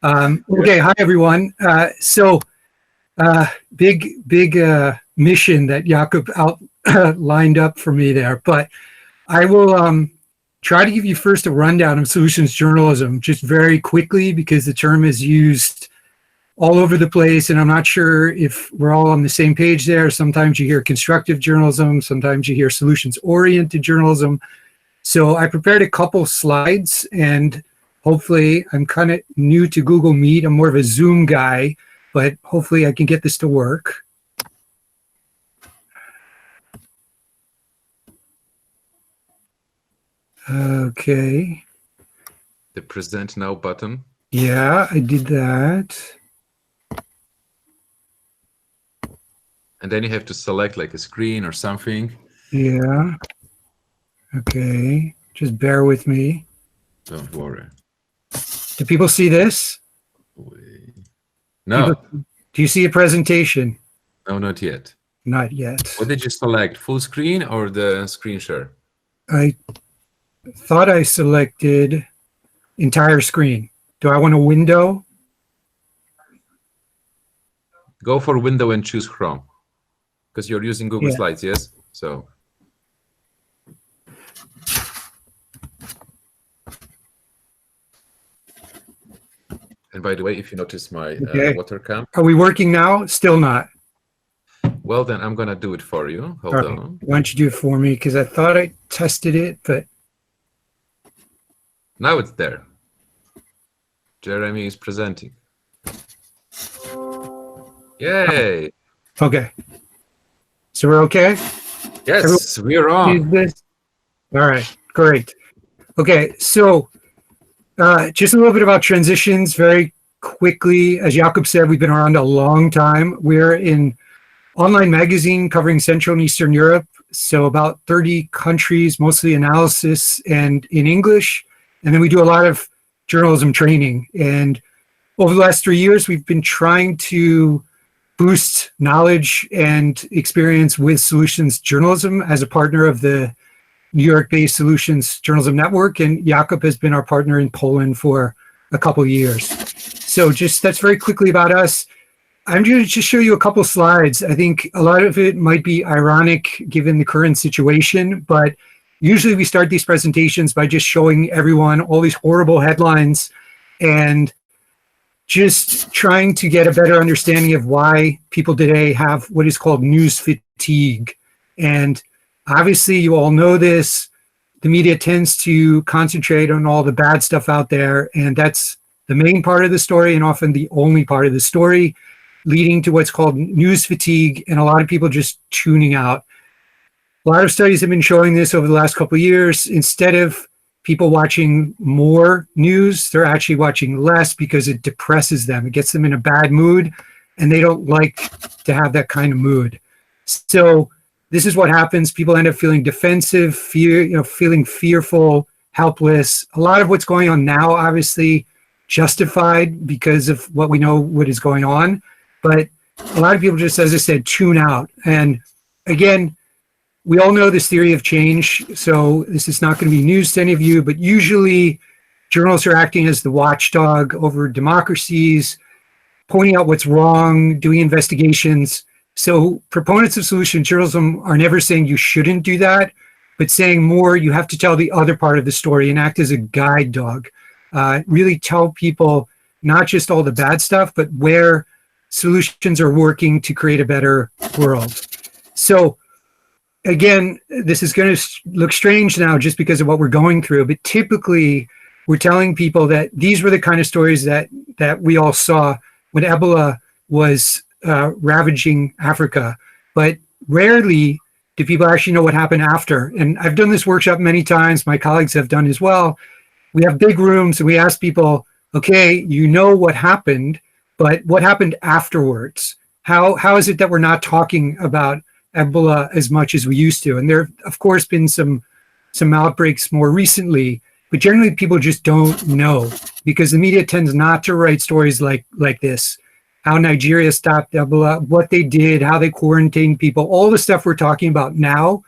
Okay, hi everyone. Big mission that Jakob lined up for me there, but I will try to give you first a rundown of solutions journalism, just very quickly, because the term is used all over the place, and I'm not sure if we're all on the same page there. Sometimes you hear constructive journalism, sometimes you hear solutions-oriented journalism. So I prepared a couple slides, and hopefully, I'm kind of new to Google Meet. I'm more of a Zoom guy, but hopefully I can get this to work. Okay. The present now button. Yeah, I did that. And then you have to select like a screen or something. Yeah. Okay. Just bear with me. Don't worry. Do people see this? No. Do you see a presentation? No, not yet. Not yet. What did you select? Full screen or the screen share? I thought I selected entire screen. Do I want a window? Go for window and choose Chrome. Because you're using Google Slides, yes? So. And by the way, if you notice my water cam. Are we working now? Still not. Well, then I'm going to do it for you. Hold on. Why don't you do it for me? Because I thought I tested it, but. Now it's there. Jeremy is presenting. Yay. Okay. So we're okay? Yes, we're on. All right, great. Okay, so just a little bit about transitions very quickly. As Jakob said, we've been around a long time. We're in online magazine covering Central and Eastern Europe, so about 30 countries, mostly analysis and in English. And then we do a lot of journalism training. And over the last 3 years, we've been trying to boost knowledge and experience with solutions journalism as a partner of the New York-based Solutions Journalism Network. And Jakob has been our partner in Poland for a couple of years. So just that's very quickly about us. I'm going to just show you a couple slides. I think a lot of it might be ironic given the current situation, but usually we start these presentations by just showing everyone all these horrible headlines and just trying to get a better understanding of why people today have what is called news fatigue. And obviously you all know this, the media tends to concentrate on all the bad stuff out there, and that's the main part of the story and often the only part of the story, leading to what's called news fatigue and a lot of people just tuning out. A lot of studies have been showing this over the last couple of years. Instead of people watching more news, they're actually watching less because it depresses them. It gets them in a bad mood, and they don't like to have that kind of mood. So this is what happens. People end up feeling defensive, feeling fearful, helpless. A lot of what's going on now, obviously, justified because of what we know what is going on. But a lot of people just, as I said, tune out. And again, we all know this theory of change, so this is not going to be news to any of you, but usually journalists are acting as the watchdog over democracies, pointing out what's wrong, doing investigations. So proponents of solution journalism are never saying you shouldn't do that, but saying more you have to tell the other part of the story and act as a guide dog. Really tell people not just all the bad stuff, but where solutions are working to create a better world. So again, this is going to look strange now just because of what we're going through, but typically we're telling people that these were the kind of stories that we all saw when Ebola was ravaging Africa. But rarely do people actually know what happened after. And I've done this workshop many times. My colleagues have done as well. We have big rooms and we ask people, okay, you know what happened, but what happened afterwards? How is it that we're not talking about Ebola as much as we used to? And there have, of course, been some outbreaks more recently, but generally people just don't know because the media tends not to write stories like this. How Nigeria stopped Ebola, what they did, how they quarantined people, all the stuff we're talking about now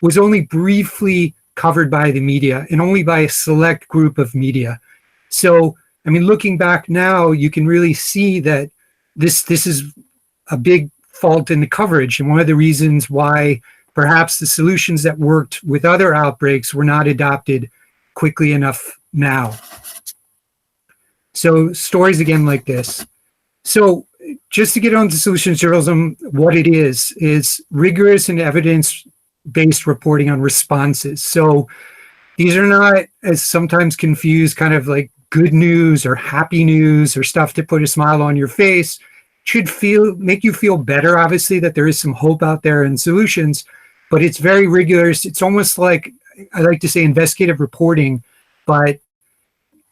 was only briefly covered by the media and only by a select group of media. So I mean, looking back now, you can really see that this is a big fault in the coverage, and one of the reasons why perhaps the solutions that worked with other outbreaks were not adopted quickly enough now. So stories again like this. So just to get on to solutions journalism, what it is rigorous and evidence-based reporting on responses. So these are not, as sometimes confused, kind of like good news or happy news or stuff to put a smile on your face. Should make you feel better, obviously, that there is some hope out there and solutions, but it's very rigorous. It's almost like, I like to say, investigative reporting, but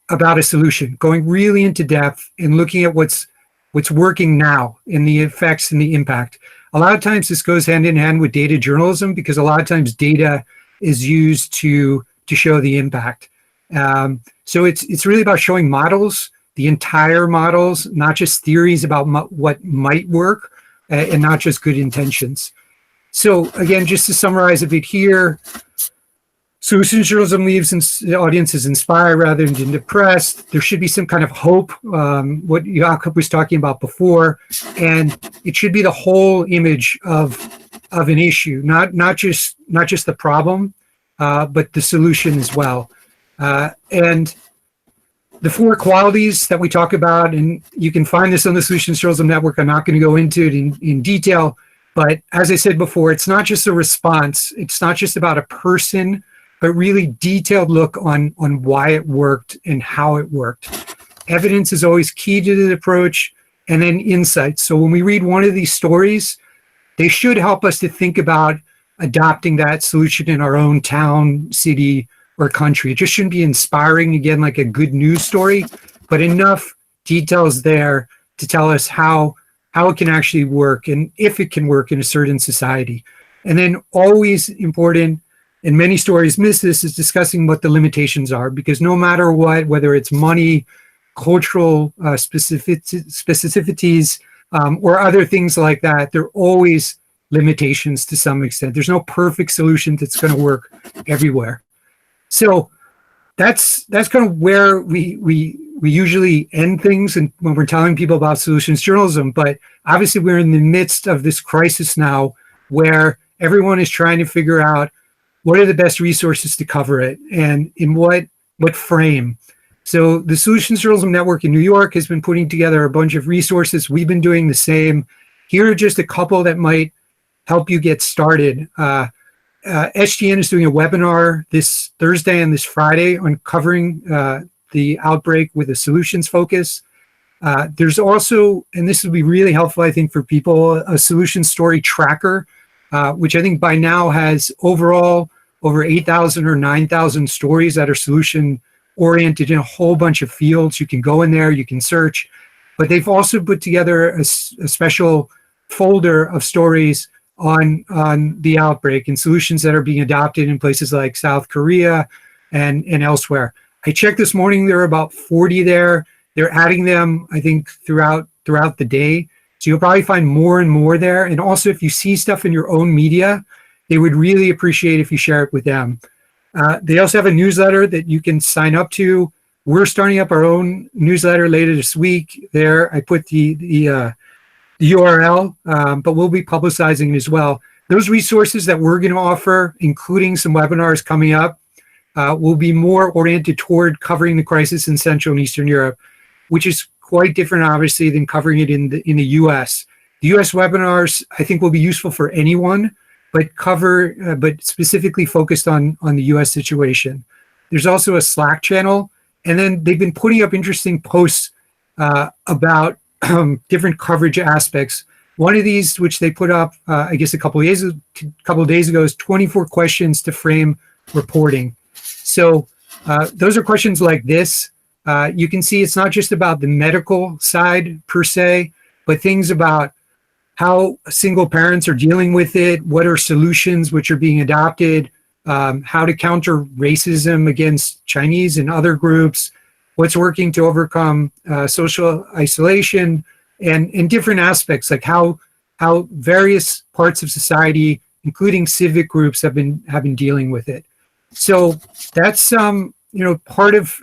about a solution, going really into depth and looking at what's working now and the effects and the impact. A lot of times this goes hand in hand with data journalism, because a lot of times data is used to show the impact. So it's really about showing models, the entire models, not just theories about what might work, and not just good intentions. So again, just to summarize a bit here, solutions journalism leaves the audiences inspired rather than depressed. There should be some kind of hope, what Jakob was talking about before, and it should be the whole image of an issue, not just the problem, but the solution as well. And the 4 qualities that we talk about, and you can find this on the Solutions Journalism Network. I'm not going to go into it in detail, but as I said before, it's not just a response. It's not just about a person, but really detailed look on why it worked and how it worked. Evidence is always key to the approach, and then insights. So when we read one of these stories, they should help us to think about adopting that solution in our own town, city, or country. It just shouldn't be inspiring, again, like a good news story, but enough details there to tell us how it can actually work and if it can work in a certain society. And then always important, and many stories miss this, is discussing what the limitations are, because no matter what, whether it's money, cultural specificities, or other things like that, there are always limitations to some extent. There's no perfect solution that's going to work everywhere. So that's kind of where we usually end things, and when we're telling people about solutions journalism. But obviously we're in the midst of this crisis now, where everyone is trying to figure out what are the best resources to cover it and in what frame. So the Solutions Journalism Network in New York has been putting together a bunch of resources. We've been doing the same. Here are just a couple that might help you get started. SGN is doing a webinar this Thursday and this Friday on covering the outbreak with a solutions focus. There's also, and this will be really helpful, I think, for people, a solution story tracker, which I think by now has overall over 8,000 or 9,000 stories that are solution oriented in a whole bunch of fields. You can go in there, you can search, but they've also put together a special folder of stories on the outbreak and solutions that are being adopted in places like South Korea and elsewhere. I checked this morning, there are about 40 there. They're adding them, I think, throughout the day. So you'll probably find more and more there. And also, if you see stuff in your own media, they would really appreciate if you share it with them. They also have a newsletter that you can sign up to. We're starting up our own newsletter later this week. There, I put the URL, but we'll be publicizing it as well. Those resources that we're going to offer, including some webinars coming up, will be more oriented toward covering the crisis in Central and Eastern Europe, which is quite different, obviously, than covering it in the U.S. The U.S. webinars, I think, will be useful for anyone, but specifically focused on the U.S. situation. There's also a Slack channel, and then they've been putting up interesting posts about different coverage aspects. One of these, which they put up, I guess, a couple of days ago, is 24 questions to frame reporting. So those are questions like this. You can see it's not just about the medical side per se, but things about how single parents are dealing with it, what are solutions which are being adopted, how to counter racism against Chinese and other groups, what's working to overcome social isolation, and different aspects, like how various parts of society, including civic groups, have been dealing with it. So that's part of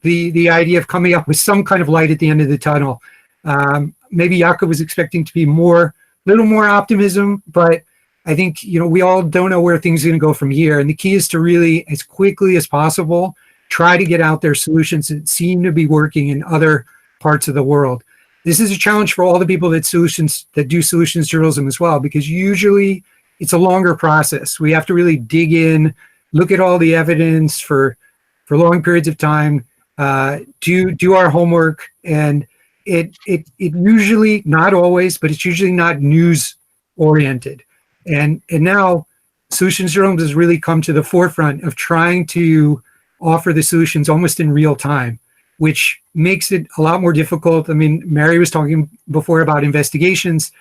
the idea of coming up with some kind of light at the end of the tunnel. Maybe Jakob was expecting to be little more optimism, but I think, we all don't know where things are going to go from here. And the key is to really, as quickly as possible, try to get out there solutions that seem to be working in other parts of the world. This is a challenge for all the people that do solutions journalism as well, because usually it's a longer process. We have to really dig in, look at all the evidence for long periods of time, do our homework, and it usually, not always, but it's usually not news oriented. And now solutions journalism has really come to the forefront of trying to offer the solutions almost in real time, which makes it a lot more difficult. I mean, Mary was talking before about investigations.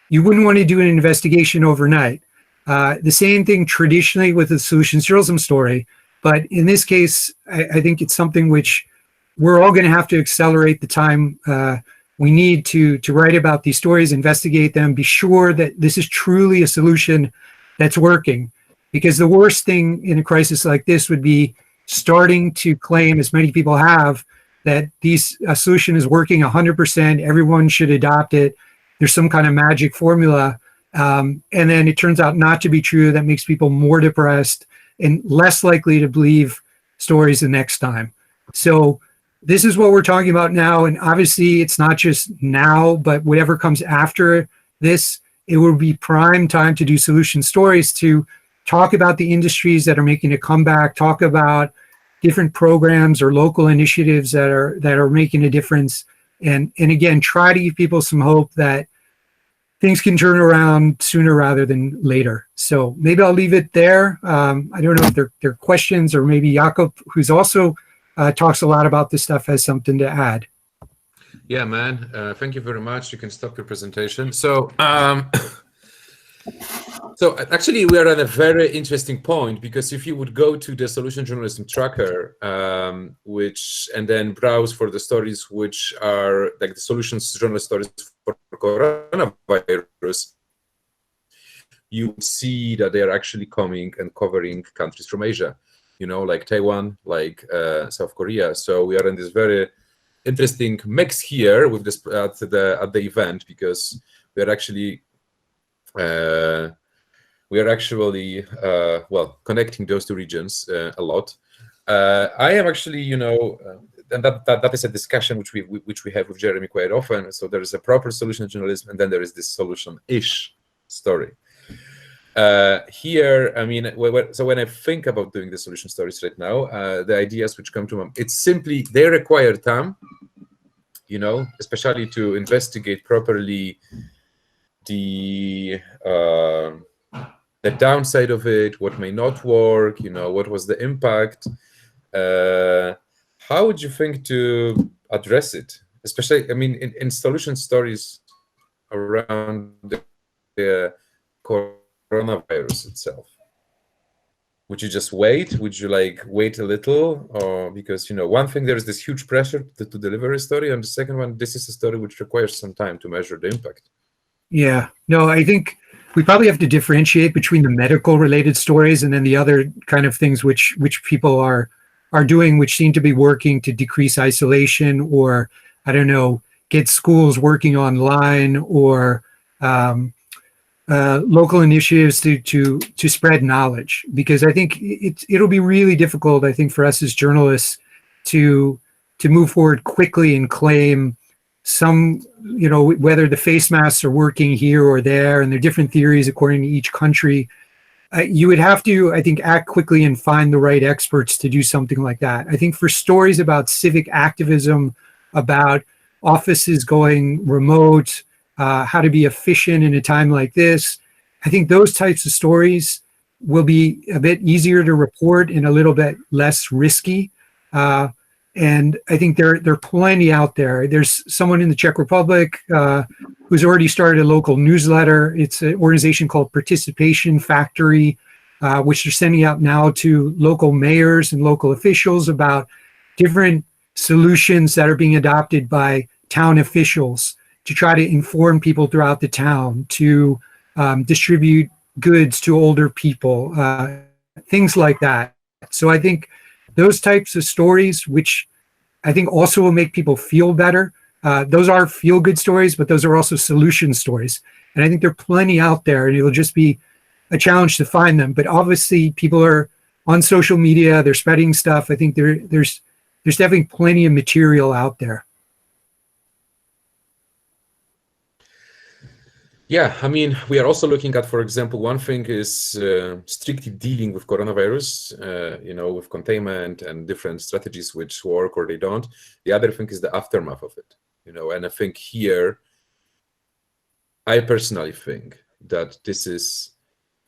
You wouldn't want to do an investigation overnight. The same thing traditionally with the solutions journalism story, but in this case, I think it's something which we're all going to have to accelerate the time we need to write about these stories, investigate them, be sure that this is truly a solution that's working. Because the worst thing in a crisis like this would be starting to claim, as many people have, that a solution is working 100%, everyone should adopt it, there's some kind of magic formula, and then it turns out not to be true. That makes people more depressed and less likely to believe stories the next time. So this is what we're talking about now, and obviously it's not just now, but whatever comes after this, it will be prime time to do solution stories, to talk about the industries that are making a comeback, talk about different programs or local initiatives that are making a difference, and again, try to give people some hope that things can turn around sooner rather than later. So maybe I'll leave it there. I don't know if there are questions, or maybe Jakob, who's also talks a lot about this stuff, has something to add. Yeah, man. Thank you very much. You can stop your presentation. So, so actually, we are at a very interesting point, because if you would go to the Solution Journalism Tracker, and then browse for the stories which are like the solutions journalist stories for coronavirus, you see that they are actually coming and covering countries from Asia, like Taiwan, like South Korea. So we are in this very interesting mix here with this at the event, because we are actually connecting those two regions a lot. I am actually, and that is a discussion which we have with Jeremy quite often. So there is a proper solution journalism, and then there is this solution-ish story. Here, I mean, so when I think about doing the solution stories right now, the ideas which come to mind, it's simply they require time, especially to investigate properly the downside of it, what may not work, what was the impact. How would you think to address it? Especially, I mean, in solution stories around the coronavirus itself. Would you just wait? Would you wait a little? Or because, one thing, there is this huge pressure to deliver a story. And the second one, this is a story which requires some time to measure the impact. Yeah, no, I think we probably have to differentiate between the medical related stories and then the other kind of things which people are doing, which seem to be working to decrease isolation, or, I don't know, get schools working online, or local initiatives to spread knowledge. Because I think it'll be really difficult, I think, for us as journalists to move forward quickly and claim some, whether the face masks are working here or there, and there are different theories according to each country. You would have to, I think, act quickly and find the right experts to do something like that. I think for stories about civic activism, about offices going remote, how to be efficient in a time like this, I think those types of stories will be a bit easier to report and a little bit less risky. And I think there are plenty out there. There's someone in the Czech Republic who's already started a local newsletter. It's an organization called Participation Factory, which they're sending out now to local mayors and local officials about different solutions that are being adopted by town officials to try to inform people throughout the town, to distribute goods to older people, things like that. So I think those types of stories, which I think also will make people feel better. Those are feel-good stories, but those are also solution stories. And I think there are plenty out there, and it'll just be a challenge to find them. But obviously, people are on social media, they're spreading stuff. I think there's definitely plenty of material out there. Yeah, I mean, we are also looking at, for example, one thing is strictly dealing with coronavirus, with containment and different strategies which work or they don't. The other thing is the aftermath of it, and I think here, I personally think that this is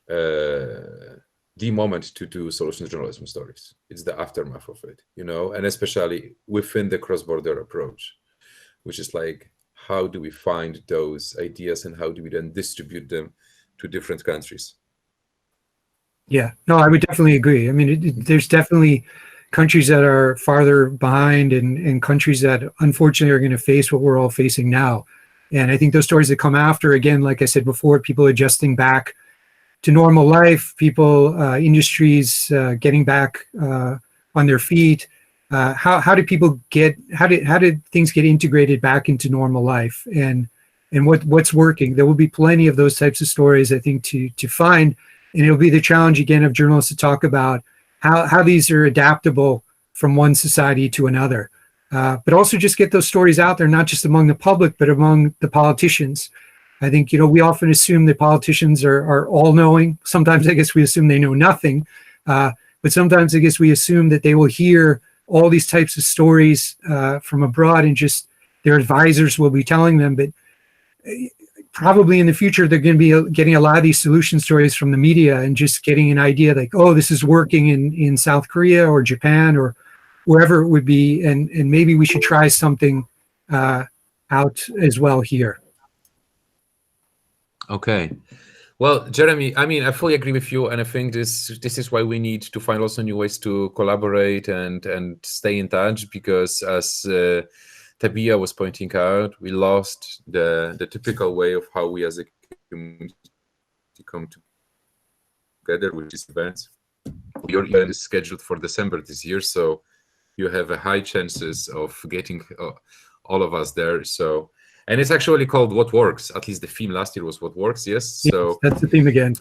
the moment to do solutions journalism stories. It's the aftermath of it, and especially within the cross-border approach, which is like, how do we find those ideas and how do we then distribute them to different countries? Yeah, no, I would definitely agree. I mean, there's definitely countries that are farther behind and countries that unfortunately are going to face what we're all facing now. And I think those stories that come after, again, like I said before, people adjusting back to normal life, people, industries getting back on their feet. How did people how did things get integrated back into normal life, and what's working? There will be plenty of those types of stories, I think, to find, and it'll be the challenge again of journalists to talk about how these are adaptable from one society to another, but also just get those stories out there, not just among the public, but among the politicians. I think, we often assume that politicians are all-knowing. Sometimes I guess we assume they know nothing, but sometimes I guess we assume that they will hear all these types of stories from abroad, and just their advisors will be telling them. But probably in the future, they're going to be getting a lot of these solution stories from the media and just getting an idea like, oh, this is working in South Korea or Japan or wherever it would be. And maybe we should try something out as well here. Okay. Well, Jeremy, I mean, I fully agree with you, and I think this is why we need to find also new ways to collaborate and stay in touch, because as Tabia was pointing out, we lost the typical way of how we as a community come together with these events. Your event is scheduled for December this year, so you have a high chances of getting all of us there. So. And it's actually called What Works. At least the theme last year was What Works, yes? So that's the theme again.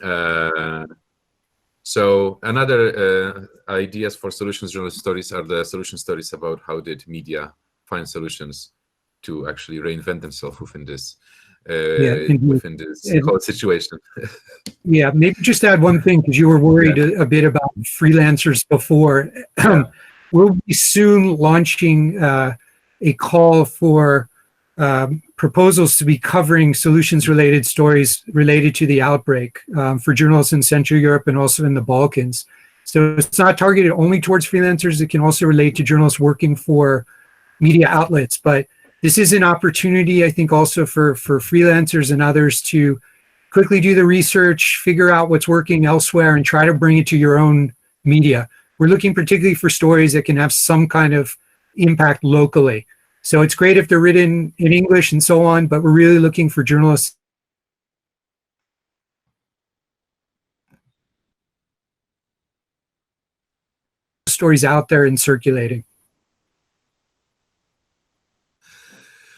So another ideas for solutions journal stories are the solution stories about how did media find solutions to actually reinvent themselves within this whole situation. Yeah, maybe just add one thing, because you were worried a bit about freelancers before. We'll be soon launching a call for proposals to be covering solutions-related stories related to the outbreak for journalists in Central Europe and also in the Balkans. So it's not targeted only towards freelancers. It can also relate to journalists working for media outlets. But this is an opportunity, I think, also for freelancers and others to quickly do the research, figure out what's working elsewhere, and try to bring it to your own media. We're looking particularly for stories that can have some kind of impact locally. So it's great if they're written in English and so on, but we're really looking for journalists stories out there and circulating.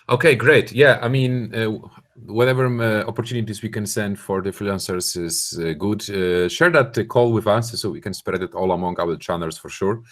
Okay, great. Yeah, I mean, whatever opportunities we can send for the freelancers is good. Share that call with us so we can spread it all among our channels for sure.